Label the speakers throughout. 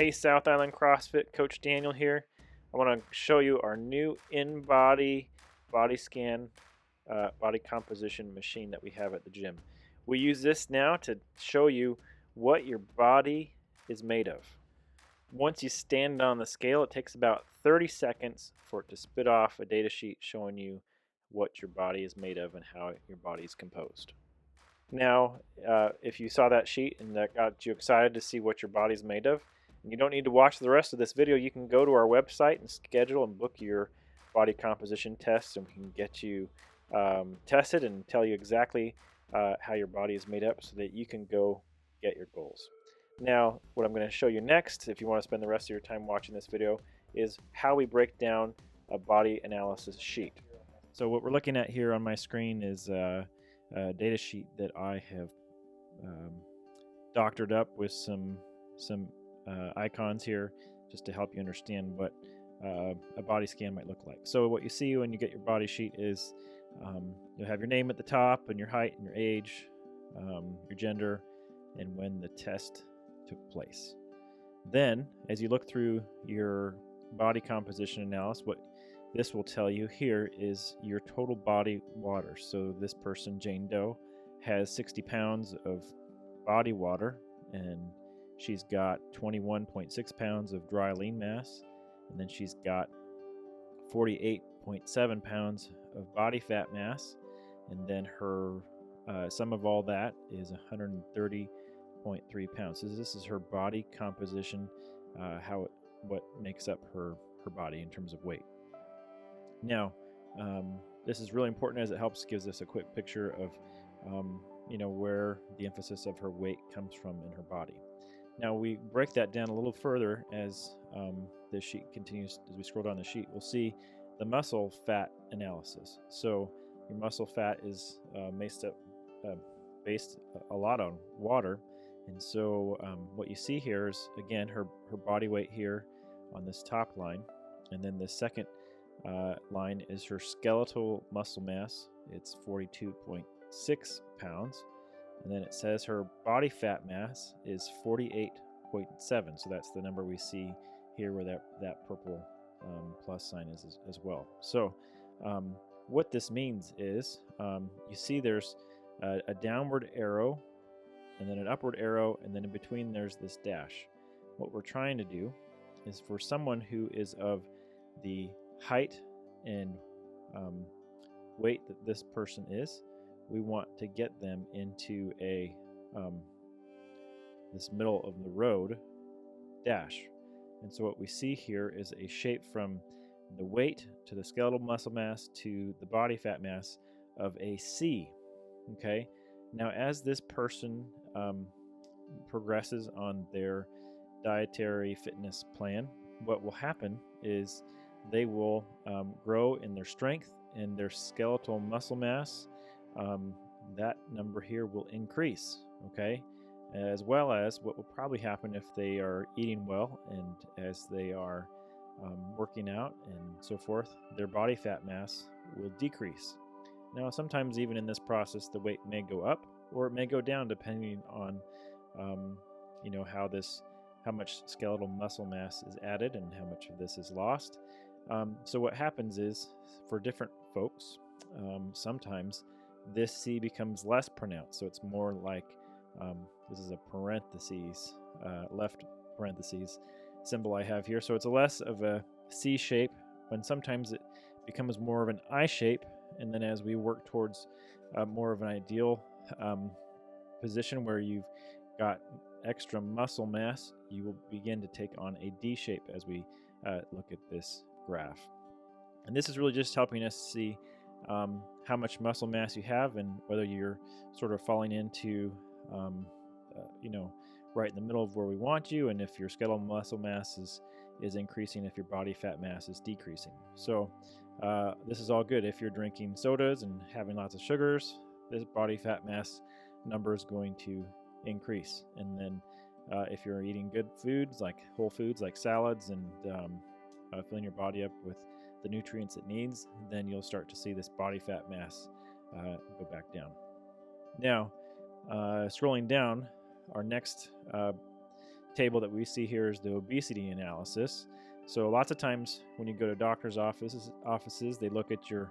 Speaker 1: Hey, South Island CrossFit, Coach Daniel here. I want to show you our new InBody body scan, body composition machine that we have at the gym. We use this now to show you what your body is made of. Once you stand on the scale, it takes about 30 seconds for it to spit off a data sheet showing you what your body is made of and how your body is composed. Now, if you saw that sheet and that got you excited to see what your body's made of, and you don't need to watch the rest of this video, you can go to our website and schedule and book your body composition tests, and we can get you tested and tell you exactly how your body is made up so that you can go get your goals. Now, what I'm going to show you next, if you want to spend the rest of your time watching this video, is how we break down a body analysis sheet. So what we're looking at here on my screen is a data sheet that I have doctored up with some icons here just to help you understand what a body scan might look like. So what you see when you get your body sheet is you'll have your name at the top and your height and your age, your gender, and when the test took place. Then, as you look through your body composition analysis, what this will tell you here is your total body water. So this person, Jane Doe, has 60 pounds of body water, and she's got 21.6 pounds of dry lean mass, and then she's got 48.7 pounds of body fat mass, and then her sum of all that is 130.3 pounds. So this is her body composition, what makes up her body in terms of weight. Now, this is really important as it gives us a quick picture of where the emphasis of her weight comes from in her body. Now we break that down a little further as this sheet continues. As we scroll down the sheet, we'll see the muscle fat analysis. So your muscle fat is based a lot on water, and so what you see here is again her body weight here on this top line, and then the second line is her skeletal muscle mass. It's 42.6 pounds. And then it says her body fat mass is 48.7. So that's the number we see here where that purple plus sign is as well. So what this means is you see there's a downward arrow and then an upward arrow, and then in between there's this dash. What we're trying to do is for someone who is of the height and weight that this person is, we want to get them into a this middle of the road dash. And so what we see here is a shape from the weight to the skeletal muscle mass to the body fat mass of a C. Okay, now as this person progresses on their dietary fitness plan, what will happen is they will grow in their strength and their skeletal muscle mass. That number here will increase, okay? As well as what will probably happen if they are eating well and as they are working out and so forth, their body fat mass will decrease. Now, sometimes even in this process, the weight may go up or it may go down depending on, how much skeletal muscle mass is added and how much of this is lost. So what happens is for different folks, sometimes this C becomes less pronounced. So it's more like, this is a parentheses, left parentheses symbol I have here. So it's less of a C shape when sometimes it becomes more of an I shape. And then as we work towards more of an ideal position where you've got extra muscle mass, you will begin to take on a D shape as we look at this graph. And this is really just helping us see how much muscle mass you have and whether you're sort of falling into, right in the middle of where we want you, and if your skeletal muscle mass is increasing, if your body fat mass is decreasing. So this is all good. If you're drinking sodas and having lots of sugars, this body fat mass number is going to increase. And then if you're eating good foods like whole foods like salads and filling your body up with the nutrients it needs, then you'll start to see this body fat mass go back down. Now, scrolling down, our next table that we see here is the obesity analysis. So lots of times when you go to doctors' offices, they look at your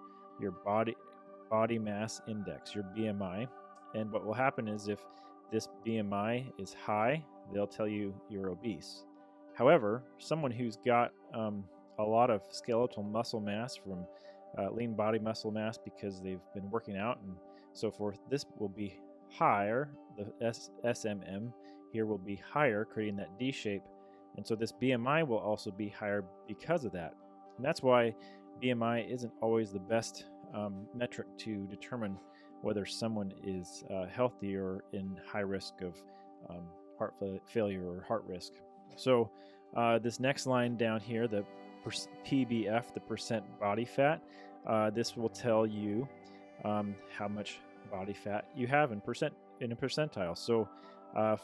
Speaker 1: body mass index, your BMI, and what will happen is if this BMI is high, they'll tell you you're obese. However, someone who's got a lot of skeletal muscle mass from lean body muscle mass because they've been working out and so forth, this will be higher. The SMM here will be higher, creating that D shape. And so this BMI will also be higher because of that. And that's why BMI isn't always the best metric to determine whether someone is healthy or in high risk of heart failure or heart risk. So this next line down here, the PBF, the percent body fat, this will tell you how much body fat you have in a percentile. So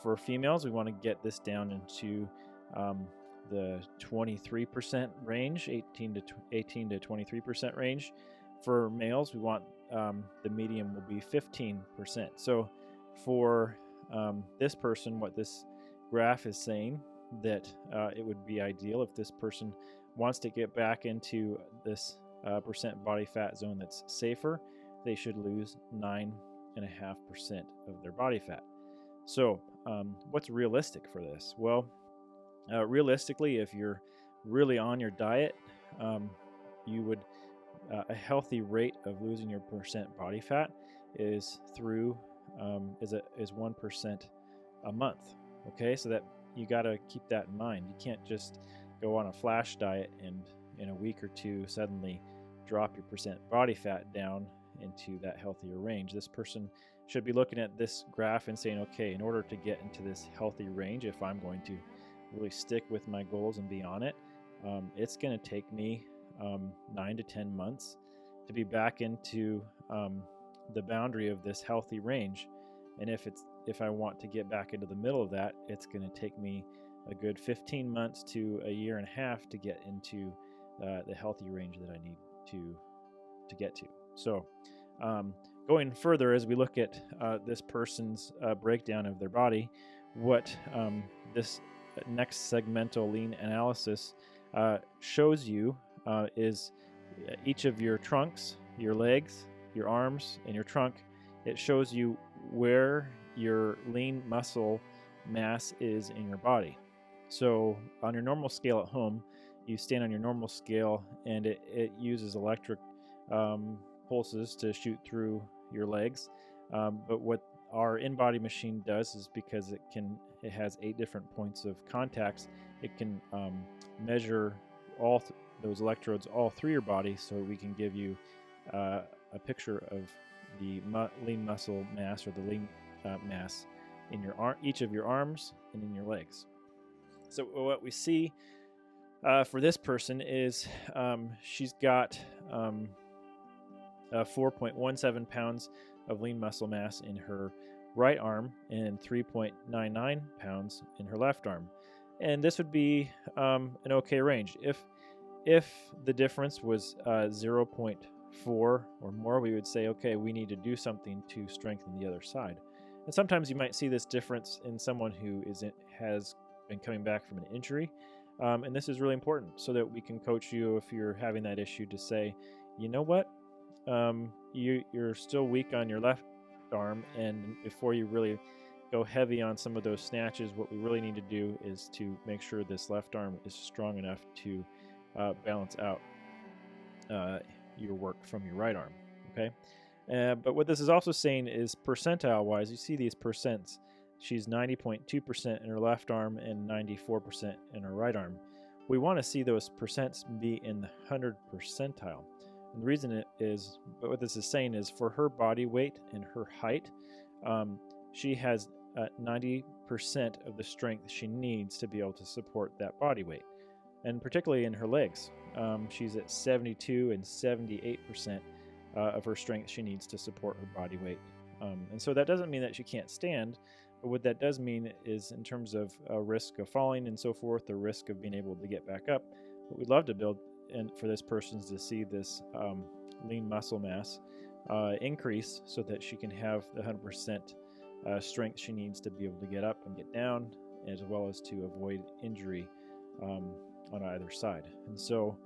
Speaker 1: for females, we want to get this down into the 23% range, 18 to 23% range. For males, we want the medium will be 15%. So for this person, what this graph is saying, that it would be ideal if this person wants to get back into this percent body fat zone that's safer, they should lose 9.5% of their body fat. So what's realistic for this? Well, realistically, if you're really on your diet, you would a healthy rate of losing your percent body fat is 1% a month. Okay, so that you got to keep that in mind. You can't just go on a flash diet and in a week or two suddenly drop your percent body fat down into that healthier range. This person should be looking at this graph and saying, okay, in order to get into this healthy range, if I'm going to really stick with my goals and be on it, it's going to take me 9 to 10 months to be back into the boundary of this healthy range. And if I want to get back into the middle of that, it's going to take me a good 15 months to a year and a half to get into the healthy range that I need to get to. So going further, as we look at this person's breakdown of their body, what this next segmental lean analysis shows you is each of your trunks, your legs, your arms, and your trunk. It shows you where your lean muscle mass is in your body. So on your normal scale at home, you stand on your normal scale and it uses electric pulses to shoot through your legs. But what our InBody machine does is, because it has 8 different points of contacts, it can measure all those electrodes all through your body, so we can give you a picture of the lean muscle mass or the lean mass in each of your arms and in your legs. So what we see for this person is she's got 4.17 pounds of lean muscle mass in her right arm and 3.99 pounds in her left arm. And this would be an okay range. If the difference was 0.4 or more, we would say, okay, we need to do something to strengthen the other side. And sometimes you might see this difference in someone who has been coming back from an injury. And this is really important so that we can coach you if you're having that issue to say, you know what, you're still weak on your left arm, and before you really go heavy on some of those snatches, what we really need to do is to make sure this left arm is strong enough to balance out your work from your right arm. Okay, but what this is also saying is percentile-wise, you see these percents. She's 90.2% in her left arm and 94% in her right arm. We want to see those percents be in the 100th percentile. And the reason it is, but what this is saying is, for her body weight and her height, she has 90% of the strength she needs to be able to support that body weight. And particularly in her legs, she's at 72 and 78% of her strength she needs to support her body weight. And so that doesn't mean that she can't stand, but what that does mean is, in terms of risk of falling and so forth, the risk of being able to get back up, what we'd love to build and for this person is to see this lean muscle mass increase so that she can have the 100% strength she needs to be able to get up and get down as well as to avoid injury on either side. And so,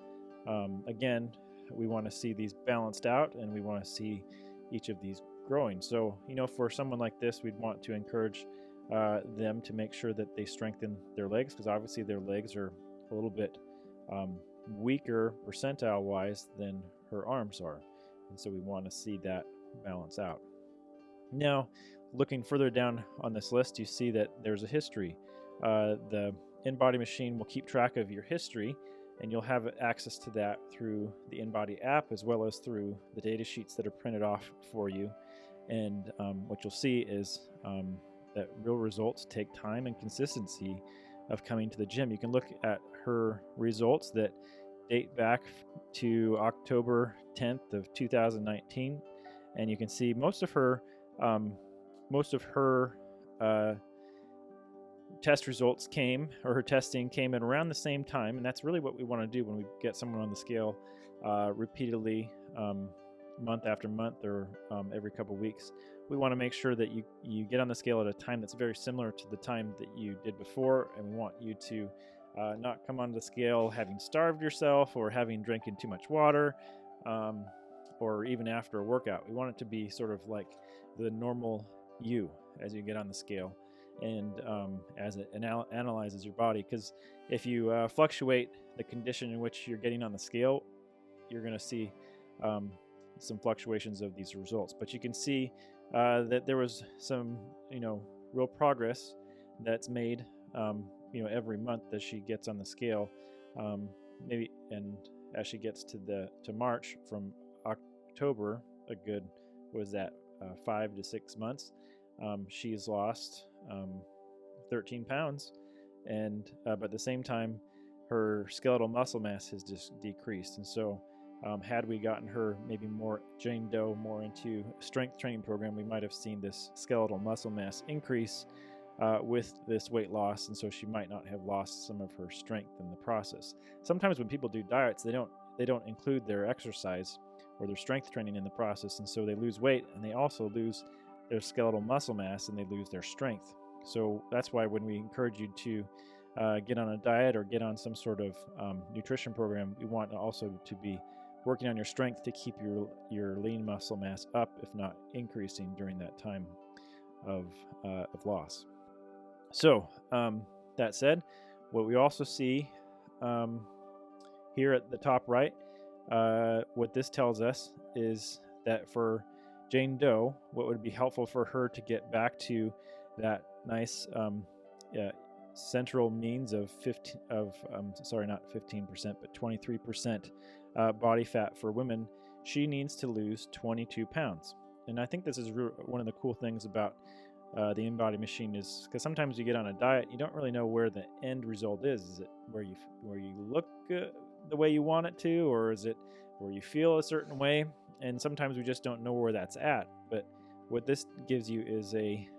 Speaker 1: again, we want to see these balanced out, and we want to see each of these growing. So, for someone like this, we'd want to encourage them to make sure that they strengthen their legs, because obviously their legs are a little bit weaker percentile wise than her arms are. And so we want to see that balance out. Now, looking further down on this list, you see that there's a history. The InBody machine will keep track of your history, and you'll have access to that through the InBody app, as well as through the data sheets that are printed off for you. And what you'll see is that real results take time and consistency of coming to the gym. You can look at her results that date back to October 10th of 2019, and you can see most of her test results came, or her testing came at around the same time. And that's really what we want to do when we get someone on the scale repeatedly, month after month, or every couple weeks. We want to make sure that you get on the scale at a time that's very similar to the time that you did before, and we want you to not come on the scale having starved yourself, or having drinking too much water, or even after a workout. We want it to be sort of like the normal you as you get on the scale, and as it analyzes your body. Because if you fluctuate the condition in which you're getting on the scale, you're going to see some fluctuations of these results. But you can see that there was some, real progress that's made, every month as she gets on the scale. Maybe, and as she gets to March, from October, a good, 5 to 6 months, she's lost 13 pounds, and but at the same time, her skeletal muscle mass has just decreased. And so, had we gotten her maybe more Jane Doe more into a strength training program, we might have seen this skeletal muscle mass increase with this weight loss, and so she might not have lost some of her strength in the process. Sometimes when people do diets, they don't include their exercise or their strength training in the process, and so they lose weight, and they also lose their skeletal muscle mass, and they lose their strength. So that's why when we encourage you to get on a diet or get on some sort of nutrition program, we want also to be working on your strength to keep your lean muscle mass up, if not increasing, during that time of loss. So that said, what we also see here at the top right, what this tells us is that for Jane Doe, what would be helpful for her to get back to that nice central means of 23% body fat for women, she needs to lose 22 pounds. And I think this is one of the cool things about the InBody machine, is because sometimes you get on a diet, you don't really know where the end result is. Is it where you look the way you want it to, or is it where you feel a certain way? And sometimes we just don't know where that's at. But what this gives you is a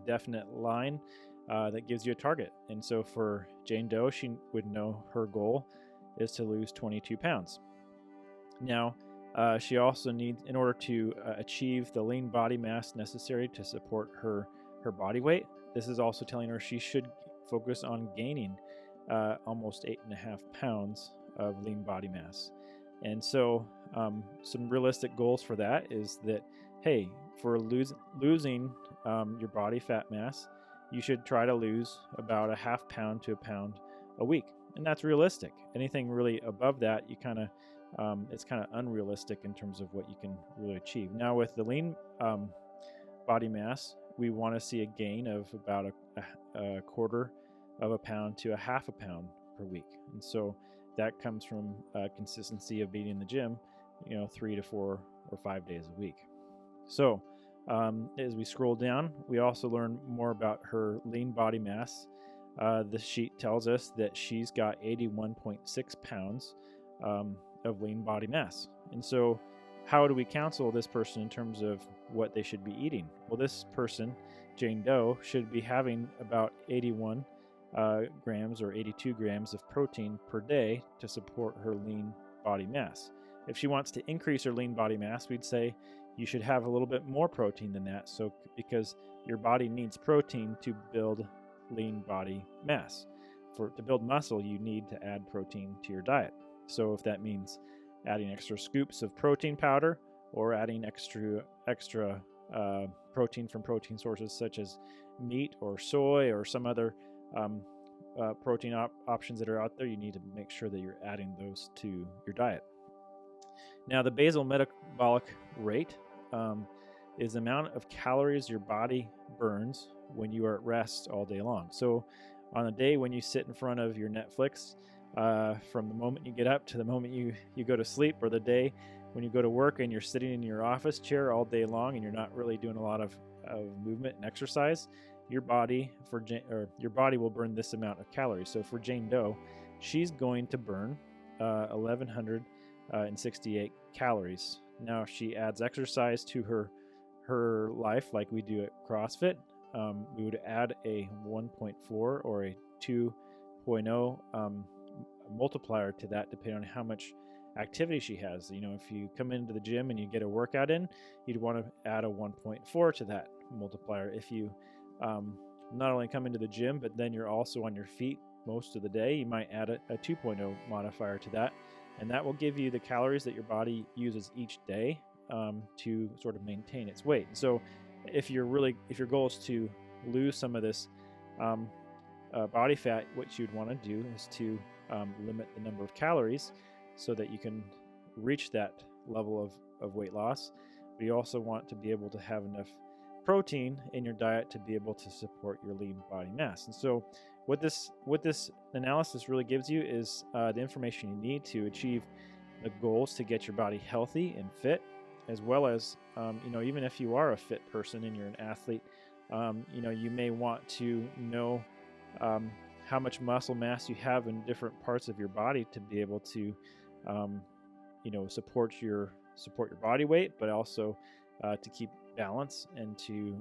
Speaker 1: definite line that gives you a target. And so for Jane Doe, she would know her goal is to lose 22 pounds. Now, she also needs, in order to achieve the lean body mass necessary to support her body weight, this is also telling her she should focus on gaining almost 8.5 pounds of lean body mass. And so some realistic goals for that is that, hey, for losing your body fat mass, you should try to lose about 0.5 pound to 1 pound a week. And that's realistic. Anything really above that, it's kind of unrealistic in terms of what you can really achieve. Now, with the lean body mass, we want to see a gain of about a 1/4 of a pound to 1/2 a pound per week. And so that comes from consistency of being in the gym, 3 to 4 or 5 days a week. So as we scroll down, we also learn more about her lean body mass. The sheet tells us that she's got 81.6 pounds of lean body mass. And so how do we counsel this person in terms of what they should be eating? Well, this person, Jane Doe, should be having about 81 grams or 82 grams of protein per day to support her lean body mass. If she wants to increase her lean body mass, we'd say you should have a little bit more protein than that. So because your body needs protein to build lean body mass. To build muscle, you need to add protein to your diet. So if that means adding extra scoops of protein powder or adding extra protein from protein sources such as meat or soy or some other protein options that are out there, you need to make sure that you're adding those to your diet. Now, the basal metabolic rate is the amount of calories your body burns when you are at rest all day long. So on a day when you sit in front of your Netflix, from the moment you get up to the moment you go to sleep, or the day when you go to work and you're sitting in your office chair all day long and you're not really doing a lot of movement and exercise, your body will burn this amount of calories. So for Jane Doe, she's going to burn 1,168 calories. Now, if she adds exercise to her life like we do at CrossFit, we would add a 1.4 or a 2.0 multiplier to that, depending on how much activity she has. If you come into the gym and you get a workout in, you'd want to add a 1.4 to that multiplier. If you not only come into the gym, but then you're also on your feet most of the day, you might add a 2.0 modifier to that, and that will give you the calories that your body uses each day to sort of maintain its weight. So if your goal is to lose some of this body fat, what you'd want to do is to limit the number of calories so that you can reach that level of weight loss. But you also want to be able to have enough protein in your diet to be able to support your lean body mass. And so what this analysis really gives you is the information you need to achieve the goals to get your body healthy and fit, as well as even if you are a fit person and you're an athlete, you may want to know how much muscle mass you have in different parts of your body to be able to support your body weight, but also to keep balance and to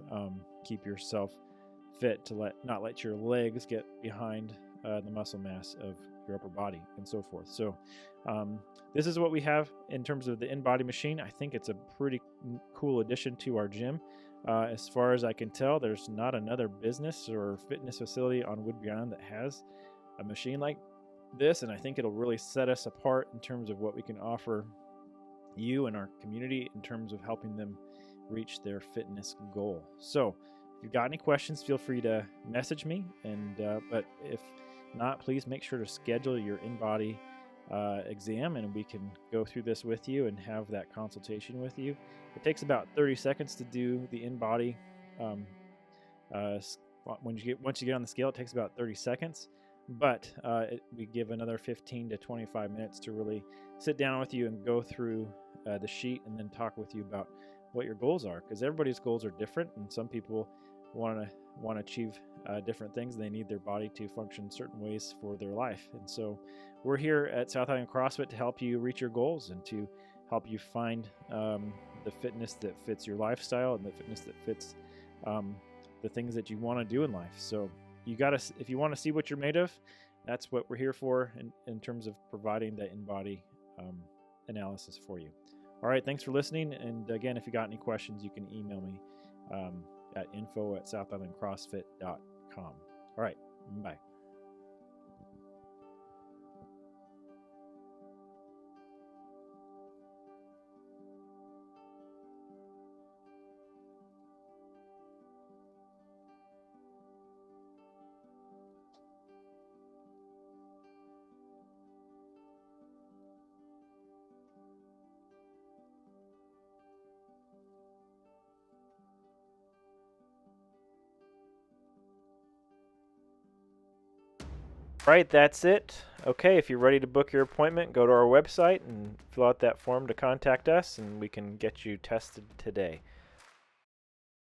Speaker 1: keep yourself fit, to not let your legs get behind the muscle mass of your upper body and so forth. So this is what we have in terms of the InBody machine. I think it's a pretty cool addition to our gym. As far as I can tell, there's not another business or fitness facility on Woodbury Island that has a machine like this, and I think it'll really set us apart in terms of what we can offer you and our community in terms of helping them reach their fitness goal. So if you've got any questions, feel free to message me, but if not, please make sure to schedule your InBody exam, and we can go through this with you and have that consultation with you. It takes about 30 seconds to do the InBody. Once you get on the scale, it takes about 30 seconds, but we give another 15 to 25 minutes to really sit down with you and go through the sheet and then talk with you about what your goals are, because everybody's goals are different, and some people want to achieve different things. They need their body to function certain ways for their life, and so we're here at South Island CrossFit to help you reach your goals and to help you find the fitness that fits your lifestyle and the fitness that fits the things that you want to do in life. So if you want to see what you're made of, that's what we're here for in terms of providing the InBody analysis for you. All right, thanks for listening. And again, if you got any questions, you can email me at info@southislandcrossfit.com. All right, bye. Right, that's it. Okay, if you're ready to book your appointment, go to our website and fill out that form to contact us, and we can get you tested today.